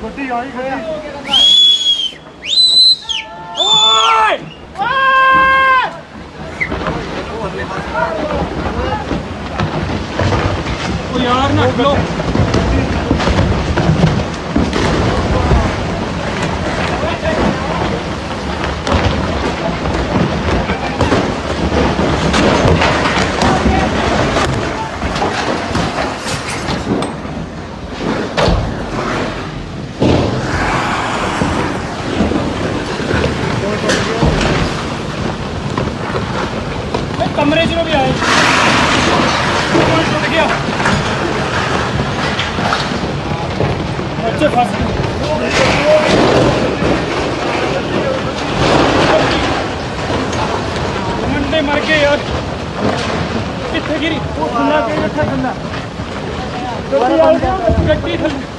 ਗੱਡੀ ਆਈ ਖੜੀ ਓਏ ਓ ਯਾਰ ਨਾ ਖਲੋ कमरे च भी आए टूट गया बच्चे फंस मंडे मर गए यार कितने गिरी गड्डी